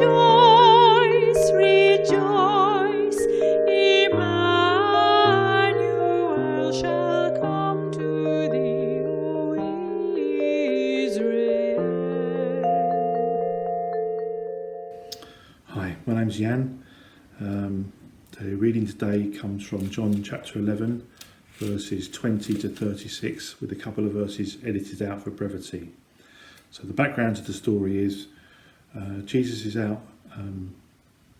Rejoice, rejoice, Emmanuel shall come to thee, O Israel. Hi, my name's Jan. The reading today comes from John chapter 11, verses 20 to 36, with a couple of verses edited out for brevity. So the background to the story is Jesus is out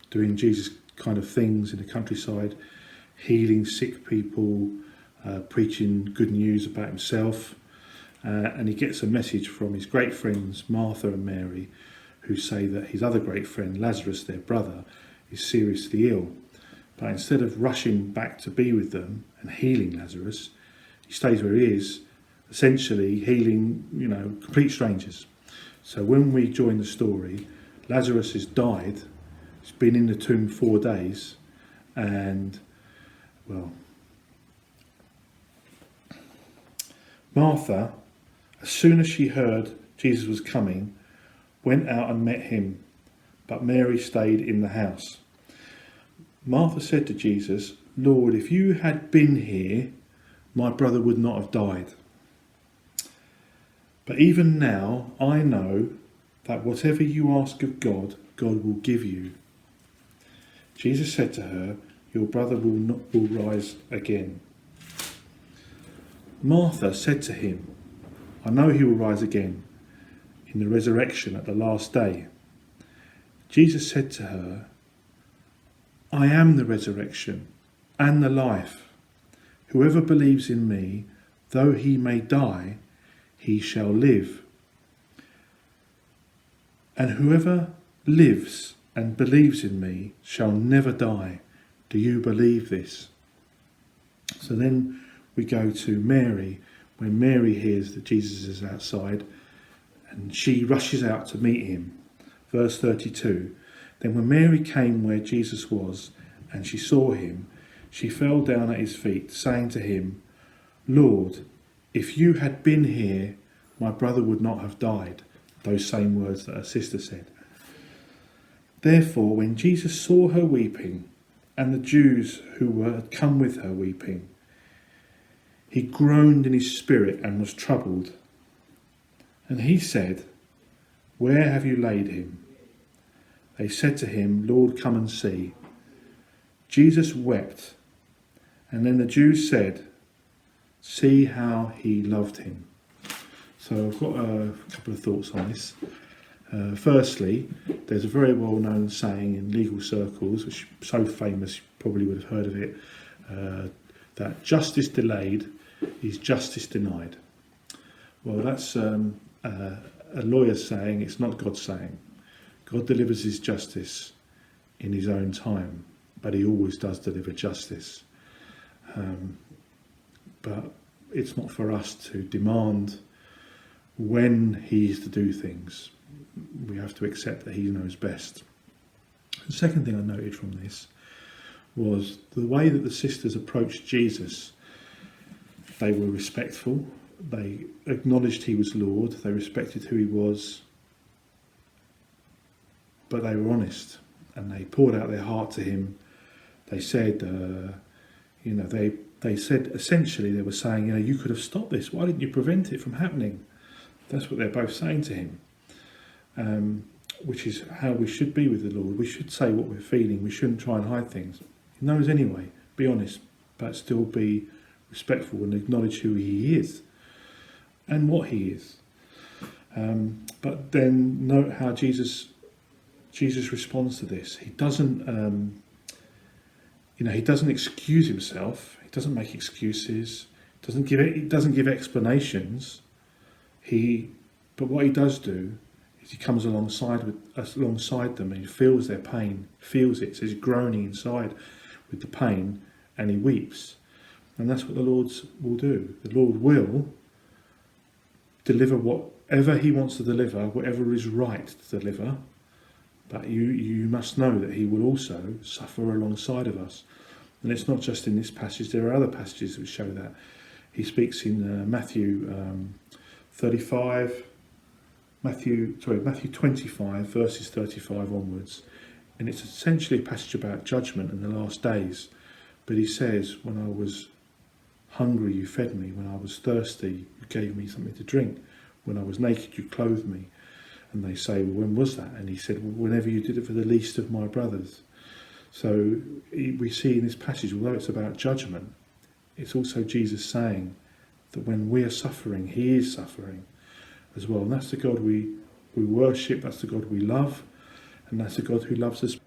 doing Jesus kind of things in the countryside, healing sick people, preaching good news about himself, and he gets a message from his great friends Martha and Mary, who say that his other great friend Lazarus, their brother, is seriously ill. But instead of rushing back to be with them and healing Lazarus, he stays where he is, essentially healing, complete strangers. So when we join the story, Lazarus has died. He's been in the tomb 4 days, and Martha, as soon as she heard Jesus was coming, went out and met him, but Mary stayed in the house. Martha said to Jesus, "Lord, if you had been here, my brother would not have died. But even now I know that whatever you ask of God, God will give you." Jesus said to her, "Your brother will rise again." Martha said to him, "I know he will rise again in the resurrection at the last day." Jesus said to her, "I am the resurrection and the life. Whoever believes in me, though he may die, he shall live. And whoever lives and believes in me shall never die. Do you believe this?" So then we go to Mary. When Mary hears that Jesus is outside, and she rushes out to meet him. Verse 32, "Then when Mary came where Jesus was, and she saw him, she fell down at his feet, saying to him, 'Lord, if you had been here, my brother would not have died.'" Those same words that her sister said. Therefore, when Jesus saw her weeping, and the Jews who had come with her weeping, he groaned in his spirit and was troubled. And he said, "Where have you laid him?" They said to him, "Lord, come and see." Jesus wept, and then the Jews said, "See how he loved him." So I've got a couple of thoughts on this. Firstly, there's a very well-known saying in legal circles, which is so famous you probably would have heard of it, that justice delayed is justice denied. Well, that's a lawyer's saying, it's not God's saying. God delivers his justice in his own time, but he always does deliver justice. But it's not for us to demand when he is to do things. We have to accept that he knows best. The second thing I noted from this was the way that the sisters approached Jesus. They were respectful. They acknowledged he was Lord. They respected who he was. But they were honest, and they poured out their heart to him. They said, they said essentially, they were saying, you could have stopped this. Why didn't you prevent it from happening? That's what they're both saying to him, which is how we should be with the Lord. We should say what we're feeling. We shouldn't try and hide things. He knows anyway. Be honest, but still be respectful and acknowledge who he is and what he is. But then note how Jesus responds to this. He doesn't, he doesn't excuse himself. He doesn't make excuses. He doesn't give explanations. But what he does do is he comes alongside them, and he feels their pain, feels it. So he's groaning inside with the pain, and he weeps. And that's what the Lord will do. The Lord will deliver whatever he wants to deliver, whatever is right to deliver. But you must know that he will also suffer alongside of us. And it's not just in this passage. There are other passages which show that. He speaks in Matthew 35, Matthew 25, verses 35 onwards. And it's essentially a passage about judgment in the last days. But he says, when I was hungry, you fed me. When I was thirsty, you gave me something to drink. When I was naked, you clothed me. And they say, well, when was that? And he said, well, whenever you did it for the least of my brothers. So we see in this passage, although it's about judgment, it's also Jesus saying that when we are suffering, he is suffering as well. And that's the God we worship, that's the God we love, and that's the God who loves us